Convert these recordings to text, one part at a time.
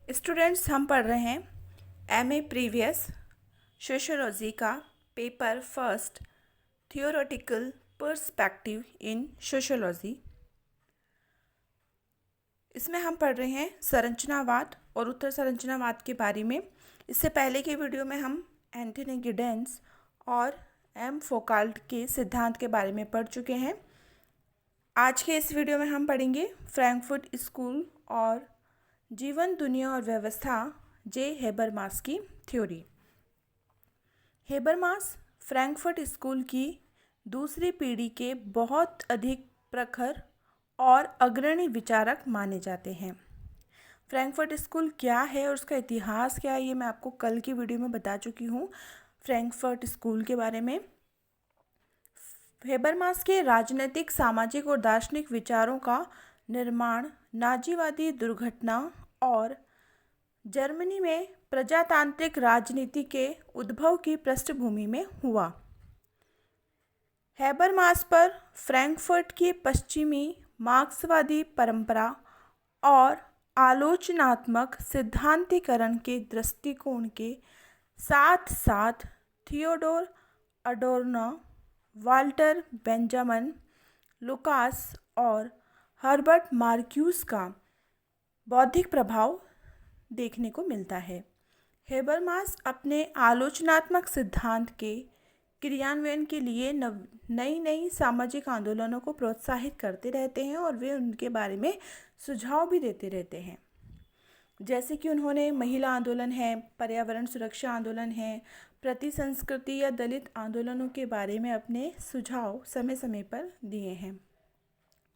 Students, हम पढ़ रहे हैं एमए प्रीवियस सोशियोलॉजी का paper first theoretical perspective in sociology. इसमें हम पढ़ रहे हैं संरचनावाद और उत्तर संरचनावाद के बारे में। इससे पहले के वीडियो में हम एंथनी गिडेंस और एम फोकाल्ट के सिद्धांत के बारे में पढ़ चुके हैं। आज के इस वीडियो में हम पढ़ेंगे फ्रैंकफर्ट स्कूल और जीवन, दुनिया और व्यवस्था, जे हेबरमास की थ्योरी। हेबरमास फ्रैंकफर्ट स्कूल की दूसरी पीढ़ी के बहुत अधिक प्रखर और अग्रणी विचारक माने जाते हैं। फ्रैंकफर्ट स्कूल क्या है और उसका इतिहास क्या है, ये मैं आपको कल की वीडियो में बता चुकी हूँ फ्रैंकफर्ट स्कूल के बारे में। हेबरमास के राजनीतिक, सामाजिक और दार्शनिक विचारों का निर्माण नाजीवादी दुर्घटना और जर्मनी में प्रजातांत्रिक राजनीति के उद्भव की पृष्ठभूमि में हुआ। हेबरमास पर फ्रैंकफर्ट की पश्चिमी मार्क्सवादी परंपरा और आलोचनात्मक सिद्धांतीकरण के दृष्टिकोण के साथ साथ थियोडोर अडोर्नो, वाल्टर बेंजामिन, लुकास और हर्बर्ट मार्क्यूस का बौद्धिक प्रभाव देखने को मिलता है। हेबरमास अपने आलोचनात्मक सिद्धांत के क्रियान्वयन के लिए नई नई सामाजिक आंदोलनों को प्रोत्साहित करते रहते हैं और वे उनके बारे में सुझाव भी देते रहते हैं। जैसे कि उन्होंने महिला आंदोलन है, पर्यावरण सुरक्षा आंदोलन है, प्रति संस्कृति या दलित आंदोलनों के बारे में अपने सुझाव समय समय पर दिए हैं।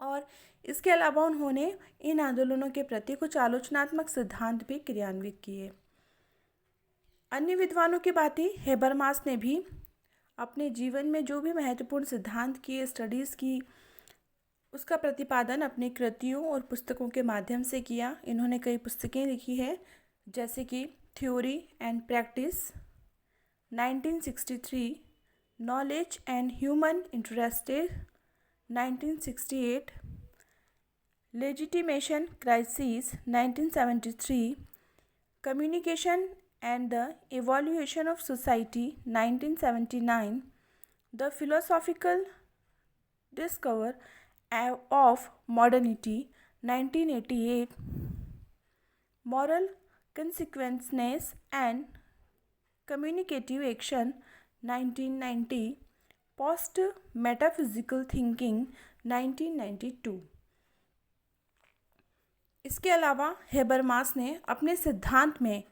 और इसके अलावा उन्होंने इन आंदोलनों के प्रति कुछ आलोचनात्मक सिद्धांत भी क्रियान्वित किए। अन्य विद्वानों की भांति हेबरमास ने भी अपने जीवन में जो भी महत्वपूर्ण सिद्धांत किए, स्टडीज़ की, उसका प्रतिपादन अपनी कृतियों और पुस्तकों के माध्यम से किया। इन्होंने कई पुस्तकें लिखी है, जैसे कि theory and practice 1963, knowledge and human interested 1968, legitimation crisis 1973, communication and the Evaluation of Society 1979, The Philosophical Discovery of Modernity 1988, Moral Consequences and Communicative Action 1990, Post Metaphysical Thinking 1992। इसके अलावा हेबरमास ने अपने सिद्धांत में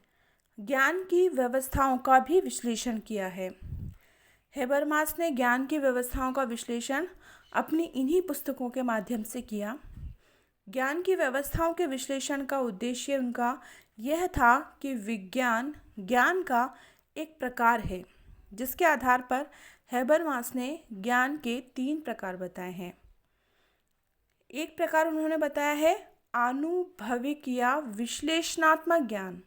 ज्ञान की व्यवस्थाओं का भी विश्लेषण किया है। हेबरमास ने ज्ञान की व्यवस्थाओं का विश्लेषण अपनी इन्हीं पुस्तकों के माध्यम से किया। ज्ञान की व्यवस्थाओं के विश्लेषण का उद्देश्य उनका यह था कि विज्ञान ज्ञान का एक प्रकार है, जिसके आधार पर हेबरमास ने ज्ञान के 3 प्रकार बताए हैं। एक प्रकार उन्होंने बताया है आनुभविक या विश्लेषणात्मक ज्ञान।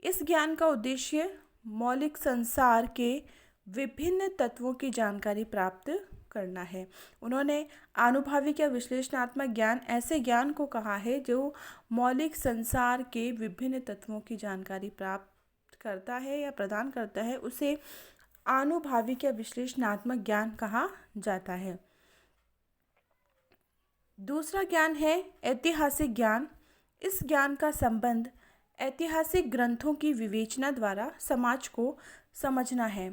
इस ज्ञान का उद्देश्य मौलिक संसार के विभिन्न तत्वों की जानकारी प्राप्त करना है। उन्होंने आनुभविक या विश्लेषणात्मक ज्ञान ऐसे ज्ञान को कहा है जो मौलिक संसार के विभिन्न तत्वों की जानकारी प्राप्त करता है या प्रदान करता है, उसे आनुभविक या विश्लेषणात्मक ज्ञान कहा जाता है। दूसरा ज्ञान है ऐतिहासिक ज्ञान। इस ज्ञान का संबंध ऐतिहासिक ग्रंथों की विवेचना द्वारा समाज को समझना है।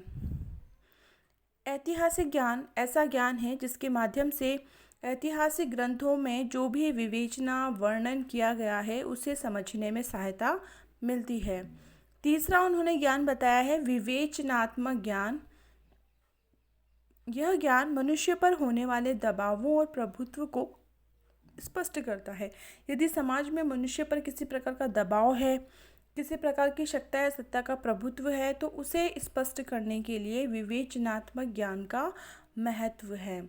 ऐतिहासिक ज्ञान ऐसा ज्ञान है जिसके माध्यम से ऐतिहासिक ग्रंथों में जो भी विवेचना, वर्णन किया गया है, उसे समझने में सहायता मिलती है। तीसरा उन्होंने ज्ञान बताया है विवेचनात्मक ज्ञान। यह ज्ञान मनुष्य पर होने वाले दबावों और प्रभुत्व को स्पष्ट करता है। यदि समाज में मनुष्य पर किसी प्रकार का दबाव है, किसी प्रकार की सत्ता या सत्ता का प्रभुत्व है, तो उसे स्पष्ट करने के लिए विवेचनात्मक ज्ञान का महत्व है।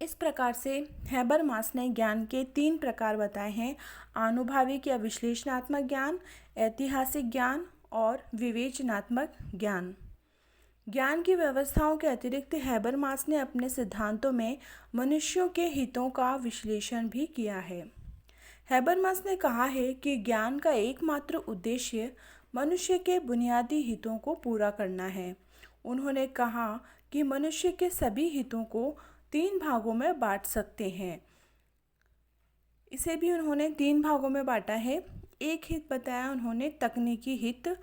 इस प्रकार से हेबरमास ने ज्ञान के 3 प्रकार बताए हैं, आनुभविक या विश्लेषणात्मक ज्ञान, ऐतिहासिक ज्ञान और विवेचनात्मक ज्ञान। ज्ञान की व्यवस्थाओं के अतिरिक्त हेबरमास ने अपने सिद्धांतों में मनुष्यों के हितों का विश्लेषण भी किया है। हैबरमास ने कहा है कि ज्ञान का एकमात्र उद्देश्य मनुष्य के बुनियादी हितों को पूरा करना है। उन्होंने कहा कि मनुष्य के सभी हितों को 3 भागों में बांट सकते हैं। इसे भी उन्होंने 3 भागों में बांटा है। एक हित बताया उन्होंने तकनीकी हित।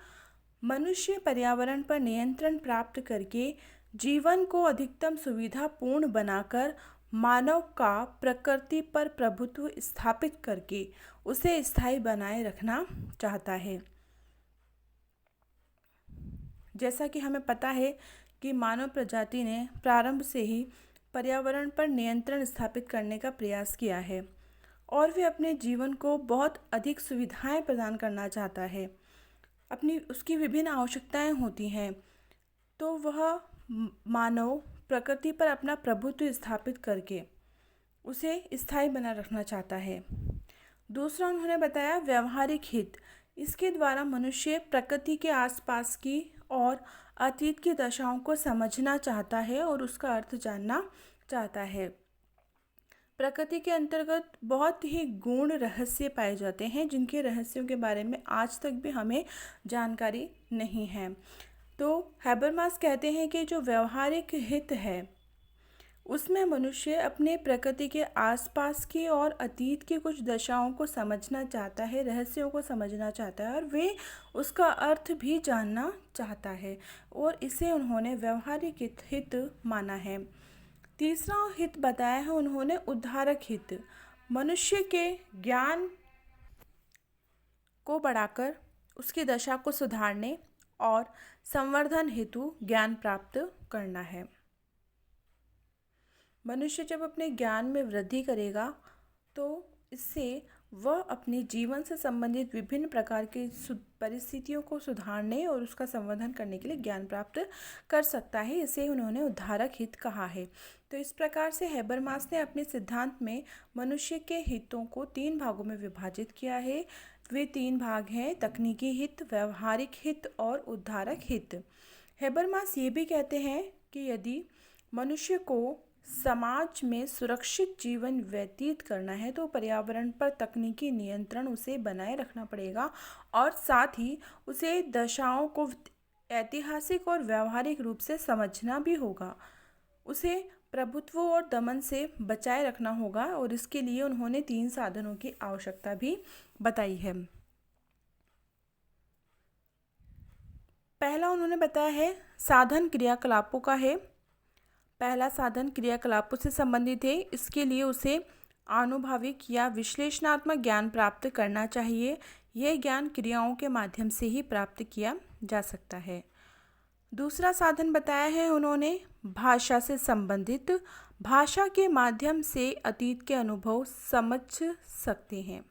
मनुष्य पर्यावरण पर नियंत्रण प्राप्त करके जीवन को अधिकतम सुविधापूर्ण बनाकर मानव का प्रकृति पर प्रभुत्व स्थापित करके उसे स्थायी बनाए रखना चाहता है। जैसा कि हमें पता है कि मानव प्रजाति ने प्रारंभ से ही पर्यावरण पर नियंत्रण स्थापित करने का प्रयास किया है और वे अपने जीवन को बहुत अधिक सुविधाएं प्रदान करना चाहता है। उसकी विभिन्न आवश्यकताएं होती हैं, तो वह मानव प्रकृति पर अपना प्रभुत्व स्थापित करके उसे स्थायी बना रखना चाहता है। दूसरा उन्होंने बताया व्यवहारिक हित। इसके द्वारा मनुष्य प्रकृति के आसपास की और अतीत की दशाओं को समझना चाहता है और उसका अर्थ जानना चाहता है। प्रकृति के अंतर्गत बहुत ही गूढ़ रहस्य पाए जाते हैं, जिनके रहस्यों के बारे में आज तक भी हमें जानकारी नहीं है। तो हैबरमास कहते हैं कि जो व्यवहारिक हित है उसमें मनुष्य अपने प्रकृति के आसपास की और अतीत की कुछ दशाओं को समझना चाहता है, रहस्यों को समझना चाहता है और वे उसका अर्थ भी जानना चाहता है, और इसे उन्होंने व्यवहारिक हित माना है। तीसरा हित बताया है उन्होंने उद्धारक हित। मनुष्य के ज्ञान को बढ़ाकर उसकी दशा को सुधारने और संवर्धन हेतु ज्ञान प्राप्त करना है। मनुष्य जब अपने ज्ञान में वृद्धि करेगा तो इससे वह अपने जीवन से संबंधित विभिन्न प्रकार की परिस्थितियों को सुधारने और उसका संवर्धन करने के लिए ज्ञान प्राप्त कर सकता है। इसे उन्होंने उद्धारक हित कहा है। तो इस प्रकार से हैबरमास ने अपने सिद्धांत में मनुष्य के हितों को 3 भागों में विभाजित किया है। वे 3 भाग हैं तकनीकी हित, व्यवहारिक हित और उद्धारक हित। हैबरमास ये भी कहते हैं कि यदि मनुष्य को समाज में सुरक्षित जीवन व्यतीत करना है तो पर्यावरण पर तकनीकी नियंत्रण उसे बनाए रखना पड़ेगा और साथ ही उसे दशाओं को ऐतिहासिक और व्यावहारिक रूप से समझना भी होगा। उसे प्रभुत्व और दमन से बचाए रखना होगा और इसके लिए उन्होंने 3 साधनों की आवश्यकता भी बताई है। पहला उन्होंने बताया है साधन क्रियाकलापों का है। पहला साधन क्रियाकलापों से संबंधित है। इसके लिए उसे आनुभाविक या विश्लेषणात्मक ज्ञान प्राप्त करना चाहिए। यह ज्ञान क्रियाओं के माध्यम से ही प्राप्त किया जा सकता है। दूसरा साधन बताया है उन्होंने भाषा से संबंधित। भाषा के माध्यम से अतीत के अनुभव समझ सकते हैं।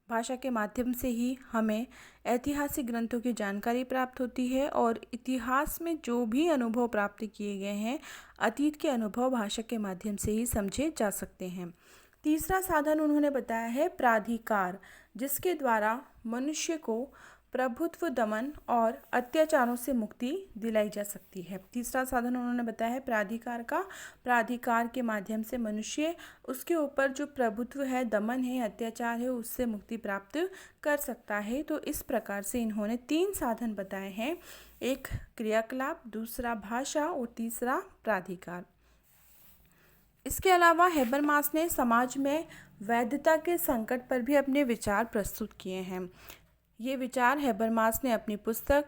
भाषा के माध्यम से ही हमें ऐतिहासिक ग्रंथों की जानकारी प्राप्त होती है और इतिहास में जो भी अनुभव प्राप्त किए गए हैं, अतीत के अनुभव भाषा के माध्यम से ही समझे जा सकते हैं। तीसरा साधन उन्होंने बताया है प्राधिकार, जिसके द्वारा मनुष्य को प्रभुत्व, दमन और अत्याचारों से मुक्ति दिलाई जा सकती है। तीसरा साधन उन्होंने बताया है प्राधिकार का। प्राधिकार के माध्यम से मनुष्य उसके ऊपर जो प्रभुत्व है, दमन है, अत्याचार है, उससे मुक्ति प्राप्त कर सकता है। तो इस प्रकार से इन्होंने 3 साधन बताए हैं, एक क्रियाकलाप, दूसरा भाषा और तीसरा प्राधिकार। इसके अलावा हैबरमास ने समाज में वैधता के संकट पर भी अपने विचार प्रस्तुत किए हैं। ये विचार हैबरमास ने अपनी पुस्तक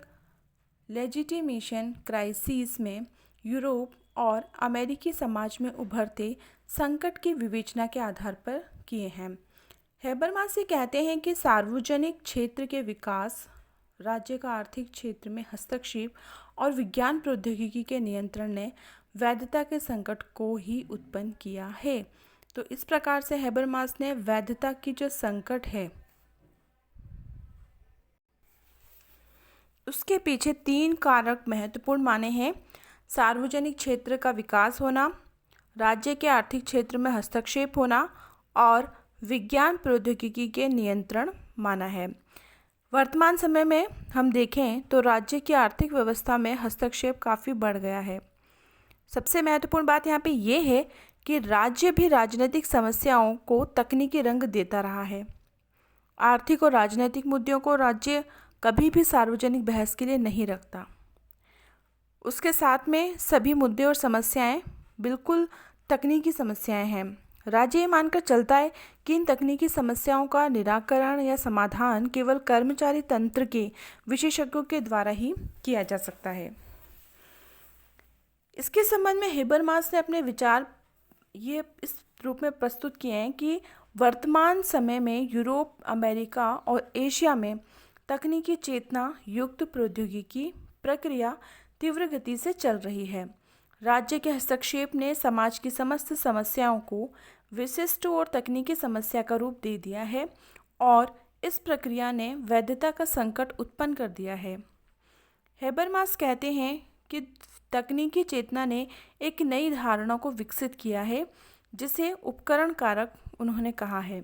लेजिटिमेशन क्राइसिस में यूरोप और अमेरिकी समाज में उभरते संकट की विवेचना के आधार पर किए हैं। हैबरमास ये कहते हैं कि सार्वजनिक क्षेत्र के विकास, राज्य का आर्थिक क्षेत्र में हस्तक्षेप और विज्ञान प्रौद्योगिकी के नियंत्रण ने वैधता के संकट को ही उत्पन्न किया है। तो इस प्रकार से हैबरमास ने वैधता की जो संकट है उसके पीछे 3 कारक महत्वपूर्ण माने हैं। सार्वजनिक क्षेत्र का विकास होना, राज्य के आर्थिक क्षेत्र में हस्तक्षेप होना और विज्ञान प्रौद्योगिकी के नियंत्रण माना है। वर्तमान समय में हम देखें तो राज्य की आर्थिक व्यवस्था में हस्तक्षेप काफ़ी बढ़ गया है। सबसे महत्वपूर्ण बात यहाँ पे ये है कि राज्य भी राजनीतिक समस्याओं को तकनीकी रंग देता रहा है। आर्थिक और राजनीतिक मुद्दों को राज्य कभी भी सार्वजनिक बहस के लिए नहीं रखता। उसके साथ में सभी मुद्दे और समस्याएं बिल्कुल तकनीकी समस्याएं हैं। राज्य ये मानकर चलता है कि इन तकनीकी समस्याओं का निराकरण या समाधान केवल कर्मचारी तंत्र के विशेषज्ञों के द्वारा ही किया जा सकता है। इसके संबंध में हेबरमास ने अपने विचार ये इस रूप में प्रस्तुत किए हैं कि वर्तमान समय में यूरोप, अमेरिका और एशिया में तकनीकी चेतना युक्त प्रौद्योगिकी प्रक्रिया तीव्र गति से चल रही है। राज्य के हस्तक्षेप ने समाज की समस्त समस्याओं को विशिष्ट और तकनीकी समस्या का रूप दे दिया है और इस प्रक्रिया ने वैधता का संकट उत्पन्न कर दिया है। हेबरमास कहते हैं कि तकनीकी चेतना ने एक नई धारणा को विकसित किया है जिसे उपकरण कारक उन्होंने कहा है।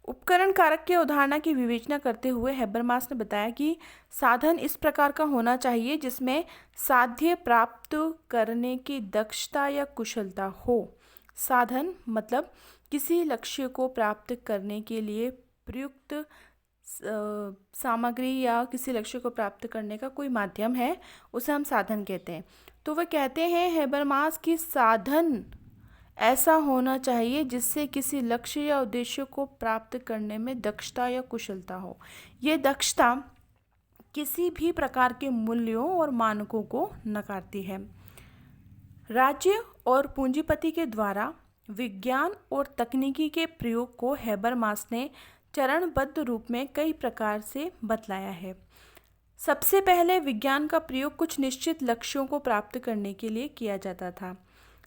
उपकरण कारक की अवधारणा की विवेचना करते हुए हेबरमास ने बताया कि साधन इस प्रकार का होना चाहिए जिसमें साध्य प्राप्त करने की दक्षता या कुशलता हो। साधन मतलब किसी लक्ष्य को प्राप्त करने के लिए प्रयुक्त सामग्री या किसी लक्ष्य को प्राप्त करने का कोई माध्यम है, उसे हम साधन कहते हैं। तो वह कहते हैं हेबरमास की साधन ऐसा होना चाहिए जिससे किसी लक्ष्य या उद्देश्य को प्राप्त करने में दक्षता या कुशलता हो। ये दक्षता किसी भी प्रकार के मूल्यों और मानकों को नकारती है। राज्य और पूंजीपति के द्वारा विज्ञान और तकनीकी के प्रयोग को हेबरमास ने चरणबद्ध रूप में कई प्रकार से बतलाया है। सबसे पहले विज्ञान का प्रयोग कुछ निश्चित लक्ष्यों को प्राप्त करने के लिए किया जाता था,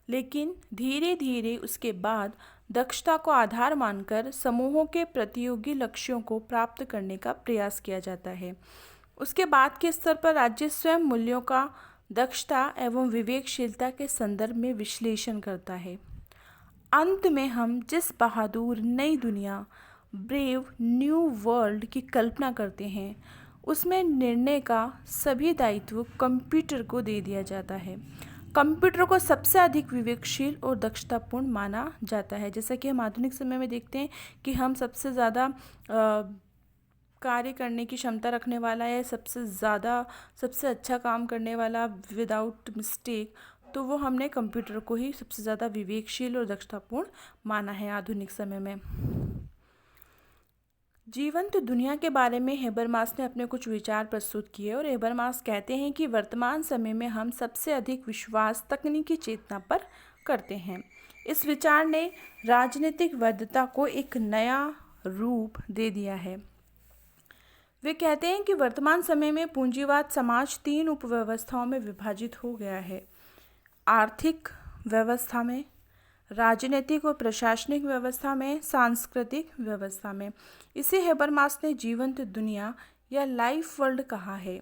लेकिन धीरे धीरे उसके बाद दक्षता को आधार मानकर समूहों के प्रतियोगी लक्ष्यों को प्राप्त करने का प्रयास किया जाता है। उसके बाद के स्तर पर राज्य स्वयं मूल्यों का दक्षता एवं विवेकशीलता के संदर्भ में विश्लेषण करता है। अंत में हम जिस बहादुर नई दुनिया, ब्रेव न्यू वर्ल्ड की कल्पना करते हैं, उसमें निर्णय का सभी दायित्व कंप्यूटर को दे दिया जाता है। कंप्यूटर को सबसे अधिक विवेकशील और दक्षतापूर्ण माना जाता है। जैसा कि हम आधुनिक समय में देखते हैं कि हम सबसे ज़्यादा कार्य करने की क्षमता रखने वाला है, सबसे अच्छा काम करने वाला विदाउट मिस्टेक, तो वो हमने कंप्यूटर को ही सबसे ज़्यादा विवेकशील और दक्षतापूर्ण माना है आधुनिक समय में। जीवंत दुनिया के बारे में हेबरमास ने अपने कुछ विचार प्रस्तुत किए और हेबरमास कहते हैं कि वर्तमान समय में हम सबसे अधिक विश्वास तकनीकी चेतना पर करते हैं। इस विचार ने राजनीतिक वैधता को एक नया रूप दे दिया है। वे कहते हैं कि वर्तमान समय में पूंजीवाद समाज 3 उपव्यवस्थाओं में विभाजित हो गया है। आर्थिक व्यवस्था में, राजनीतिक और प्रशासनिक व्यवस्था में, सांस्कृतिक व्यवस्था में। इसे हेबरमास ने जीवंत दुनिया या लाइफ वर्ल्ड कहा है।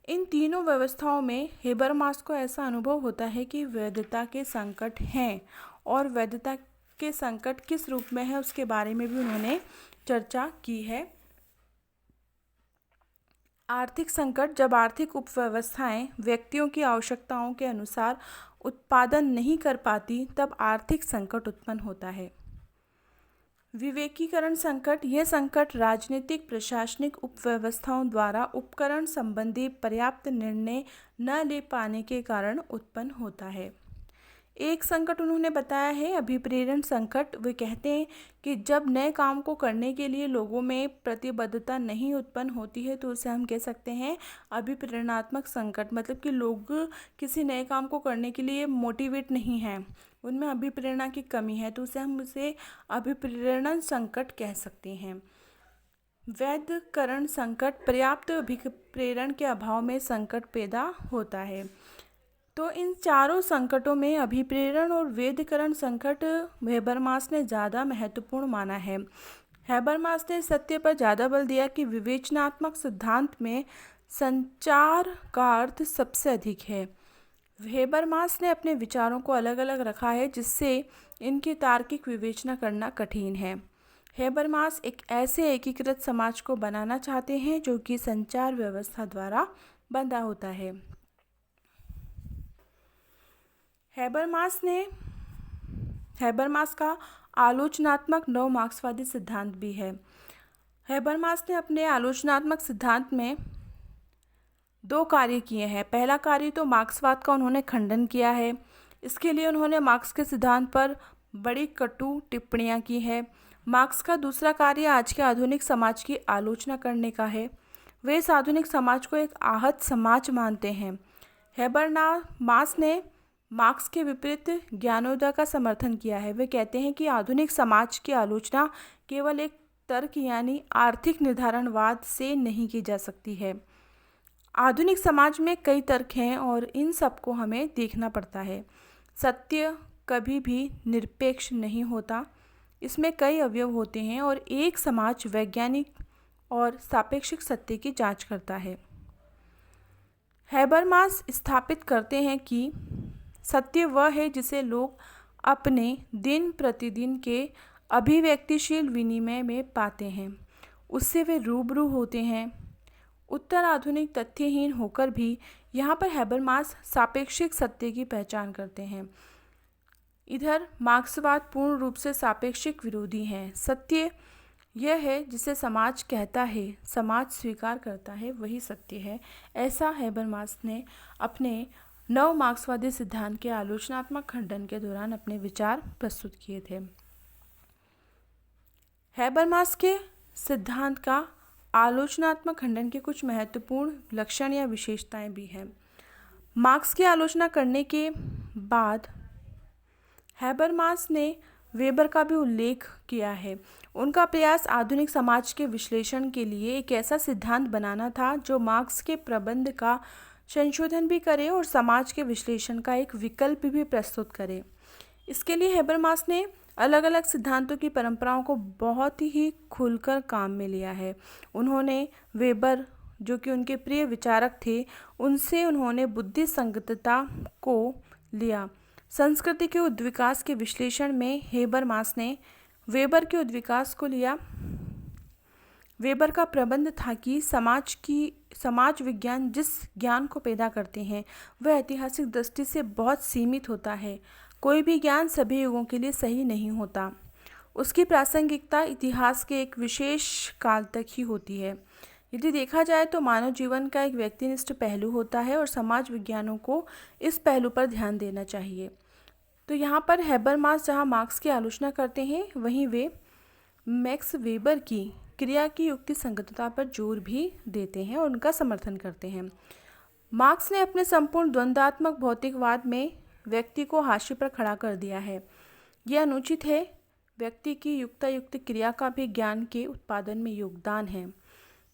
इन तीनों व्यवस्थाओं में हेबरमास को ऐसा अनुभव होता है कि वैधता के संकट हैं और वैधता के संकट किस रूप में है उसके बारे में भी उन्होंने चर्चा की है। आर्थिक संकट, जब आर्थिक उपव्यवस्थाएं व्यक्तियों की आवश्यकताओं के अनुसार उत्पादन नहीं कर पाती, तब आर्थिक संकट उत्पन्न होता है। विवेकीकरण संकट, यह संकट राजनीतिक प्रशासनिक उपव्यवस्थाओं द्वारा उपकरण संबंधी पर्याप्त निर्णय न ले पाने के कारण उत्पन्न होता है। एक संकट उन्होंने बताया है अभिप्रेरण संकट। वे कहते हैं कि जब नए काम को करने के लिए लोगों में प्रतिबद्धता नहीं उत्पन्न होती है तो उसे हम कह सकते हैं अभिप्रेरणात्मक संकट। मतलब कि लोग किसी नए काम को करने के लिए मोटिवेट नहीं हैं, उनमें अभिप्रेरणा की कमी है, तो उसे अभिप्रेरण संकट कह सकते हैं। वैधकरण संकट, पर्याप्त अभिप्रेरण के अभाव में संकट पैदा होता है। तो इन चारों संकटों में अभिप्रेरण और वैधकरण संकट हेबरमास ने ज़्यादा महत्वपूर्ण माना है। हेबरमास ने सत्य पर ज़्यादा बल दिया कि विवेचनात्मक सिद्धांत में संचार का अर्थ सबसे अधिक है। हेबरमास ने अपने विचारों को अलग अलग रखा है जिससे इनकी तार्किक विवेचना करना कठिन है। हेबरमास एक ऐसे एकीकृत समाज को बनाना चाहते हैं जो कि संचार व्यवस्था द्वारा बंधा होता है। हेबरमास ने हैबरमास का आलोचनात्मक नव मार्क्सवादी सिद्धांत भी है। हैबरमास ने अपने आलोचनात्मक सिद्धांत में 2 कार्य किए हैं। पहला कार्य तो मार्क्सवाद का उन्होंने खंडन किया है। इसके लिए उन्होंने मार्क्स के सिद्धांत पर बड़ी कटु टिप्पणियां की है। मार्क्स का दूसरा कार्य आज के आधुनिक समाज की आलोचना करने का है। वे इस आधुनिक समाज को एक आहत समाज मानते हैं। हैबरमास ने मार्क्स के विपरीत ज्ञानोदय का समर्थन किया है। वे कहते हैं कि आधुनिक समाज की आलोचना केवल एक तर्क यानी आर्थिक निर्धारणवाद से नहीं की जा सकती है। आधुनिक समाज में कई तर्क हैं और इन सबको हमें देखना पड़ता है। सत्य कभी भी निरपेक्ष नहीं होता, इसमें कई अवयव होते हैं और एक समाज वैज्ञानिक और सापेक्षिक सत्य की जांच करता है। हैबरमास स्थापित करते हैं कि सत्य वह है जिसे लोग अपने दिन प्रतिदिन के अभिव्यक्तिशील विनिमय में पाते हैं, उससे वे रूबरू होते हैं। उत्तर आधुनिक तथ्यहीन होकर भी यहाँ पर हैबरमास सापेक्षिक सत्य की पहचान करते हैं। इधर मार्क्सवाद पूर्ण रूप से सापेक्षिक विरोधी हैं। सत्य यह है जिसे समाज कहता है, समाज स्वीकार करता है, वही सत्य है। ऐसा हैबरमास ने अपने नव मार्क्सवादी सिद्धांत के आलोचनात्मक खंडन के दौरान अपने विचार प्रस्तुत किए थे। हैबरमास के सिद्धांत का आलोचनात्मक खंडन के कुछ महत्वपूर्ण लक्षण या विशेषताएं भी हैं। मार्क्स की आलोचना करने के बाद हैबरमास ने वेबर का भी उल्लेख किया है। उनका प्रयास आधुनिक समाज के विश्लेषण के लिए एक ऐसा सिद्धांत बनाना था जो मार्क्स के प्रबंध का संशोधन भी करे और समाज के विश्लेषण का एक विकल्प भी प्रस्तुत करे। इसके लिए हैबरमास ने अलग अलग सिद्धांतों की परंपराओं को बहुत ही खुलकर काम में लिया है। उन्होंने वेबर, जो कि उनके प्रिय विचारक थे, उनसे उन्होंने बुद्धि संगतता को लिया। संस्कृति के उद्विकास के विश्लेषण में हैबरमास ने वेबर के उद्विकास को लिया। वेबर का प्रबंध था कि समाज विज्ञान जिस ज्ञान को पैदा करते हैं वह ऐतिहासिक दृष्टि से बहुत सीमित होता है। कोई भी ज्ञान सभी युगों के लिए सही नहीं होता। उसकी प्रासंगिकता इतिहास के एक विशेष काल तक ही होती है। यदि देखा जाए तो मानव जीवन का एक व्यक्तिनिष्ठ पहलू होता है और समाज विज्ञानों को इस पहलू पर ध्यान देना चाहिए। तो यहाँ पर हैबरमास जहाँ मार्क्स की आलोचना करते हैं, वहीं वे मैक्स वेबर की क्रिया की युक्ति संगतता पर जोर भी देते हैं और उनका समर्थन करते हैं। मार्क्स ने अपने संपूर्ण द्वंद्वात्मक भौतिकवाद में व्यक्ति को हाशिए पर खड़ा कर दिया है। यह अनुचित है। व्यक्ति की युक्तायुक्त क्रिया का भी ज्ञान के उत्पादन में योगदान है।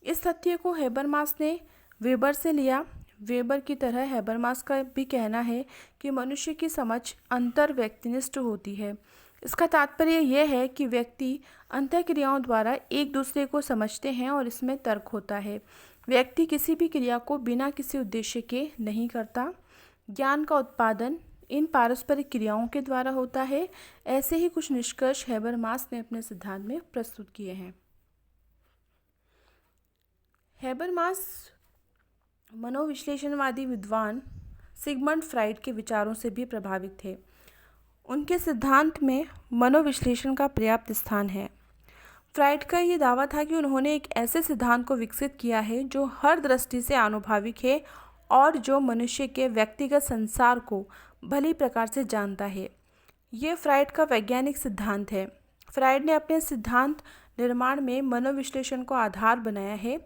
इस तथ्य को हैबरमास ने वेबर से लिया। वेबर की तरह हैबरमास का भी कहना है कि मनुष्य की समझ अंतर व्यक्तिनिष्ठ होती है। इसका तात्पर्य यह है कि व्यक्ति अंतःक्रियाओं द्वारा एक दूसरे को समझते हैं और इसमें तर्क होता है। व्यक्ति किसी भी क्रिया को बिना किसी उद्देश्य के नहीं करता। ज्ञान का उत्पादन इन पारस्परिक क्रियाओं के द्वारा होता है। ऐसे ही कुछ निष्कर्ष हैबरमास ने अपने सिद्धांत में प्रस्तुत किए हैं। हैबरमास मनोविश्लेषणवादी विद्वान सिगमंड फ्राइड के विचारों से भी प्रभावित थे। उनके सिद्धांत में मनोविश्लेषण का पर्याप्त स्थान है। फ्राइड का ये दावा था कि उन्होंने एक ऐसे सिद्धांत को विकसित किया है जो हर दृष्टि से आनुभाविक है और जो मनुष्य के व्यक्तिगत संसार को भली प्रकार से जानता है। ये फ्राइड का वैज्ञानिक सिद्धांत है। फ्राइड ने अपने सिद्धांत निर्माण में मनोविश्लेषण को आधार बनाया है।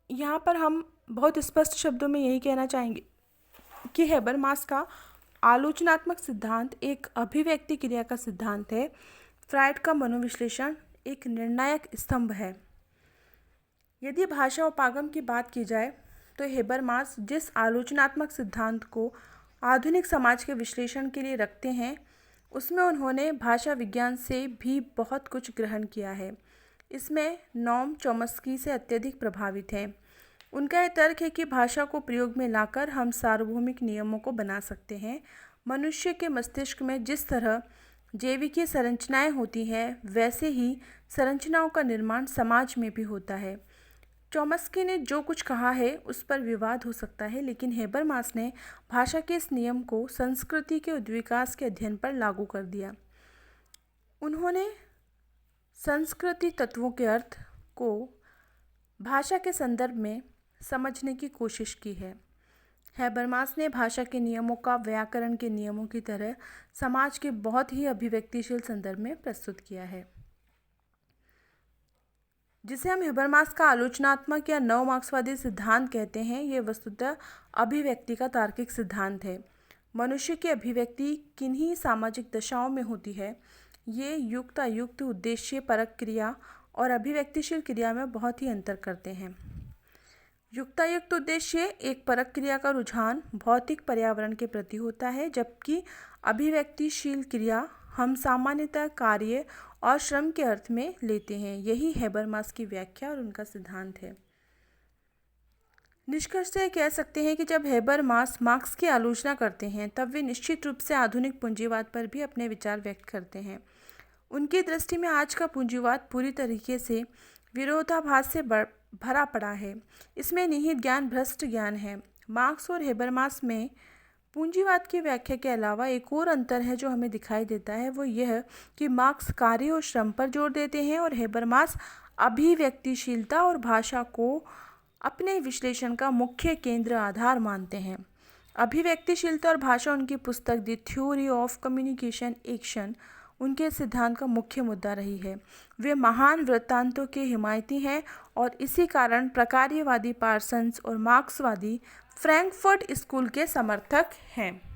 यहाँ पर हम बहुत स्पष्ट शब्दों में यही कहना चाहेंगे कि हैबरमास का आलोचनात्मक सिद्धांत एक अभिव्यक्ति क्रिया का सिद्धांत है। फ्राइड का मनोविश्लेषण एक निर्णायक स्तंभ है। यदि भाषा उपागम की बात की जाए तो हैबरमास जिस आलोचनात्मक सिद्धांत को आधुनिक समाज के विश्लेषण के लिए रखते हैं, उसमें उन्होंने भाषा विज्ञान से भी बहुत कुछ ग्रहण किया है। इसमें नॉम चॉम्स्की से अत्यधिक प्रभावित हैं। उनका यह तर्क है कि भाषा को प्रयोग में लाकर हम सार्वभौमिक नियमों को बना सकते हैं। मनुष्य के मस्तिष्क में जिस तरह जैविकीय संरचनाएं होती हैं, वैसे ही संरचनाओं का निर्माण समाज में भी होता है। चॉम्स्की ने जो कुछ कहा है उस पर विवाद हो सकता है, लेकिन हैबरमास ने भाषा के इस नियम को संस्कृति के उद्विकास के अध्ययन पर लागू कर दिया। उन्होंने संस्कृति तत्वों के अर्थ को भाषा के संदर्भ में समझने की कोशिश की है। हैबरमास ने भाषा के नियमों का व्याकरण के नियमों की तरह समाज के बहुत ही अभिव्यक्तिशील संदर्भ में प्रस्तुत किया है। जिसे हम हैबरमास का आलोचनात्मक या नव मार्क्सवादी सिद्धांत कहते हैं, ये वस्तुतः अभिव्यक्ति का तार्किक सिद्धांत है। मनुष्य की अभिव्यक्ति किन्हीं सामाजिक दशाओं में होती है। ये युक्तायुक्त उद्देश्य परक क्रिया और अभिव्यक्तिशील क्रिया में बहुत ही अंतर करते हैं। युक्तायुक्त उद्देश्य एक परक क्रिया का रुझान भौतिक पर्यावरण के प्रति होता है, जबकि अभिव्यक्तिशील क्रिया हम सामान्यतः कार्य और श्रम के अर्थ में लेते हैं। यही हैबरमास की व्याख्या और उनका सिद्धांत है। निष्कर्ष से कह सकते हैं कि जब हैबरमास मार्क्स की आलोचना करते हैं, तब वे निश्चित रूप से आधुनिक पूंजीवाद पर भी अपने विचार व्यक्त करते हैं। उनकी दृष्टि में आज का पूंजीवाद पूरी तरीके से विरोधाभास से भरा पड़ा है। इसमें निहित ज्ञान भ्रष्ट ज्ञान है। मार्क्स और हैबरमास में पूंजीवाद की व्याख्या के अलावा एक और अंतर है जो हमें दिखाई देता है, वो यह कि मार्क्स कार्य और श्रम पर जोर देते हैं और हैबरमास अभिव्यक्तिशीलता और भाषा को अपने विश्लेषण का मुख्य केंद्र आधार मानते हैं। अभिव्यक्तिशीलता और भाषा उनकी पुस्तक the theory of communication action उनके सिद्धांत का मुख्य मुद्दा रही है। वे महान वृत्तांतों के हिमायती हैं और इसी कारण प्रकार्यवादी पार्सन्स और मार्क्सवादी फ्रैंकफर्ट स्कूल के समर्थक हैं।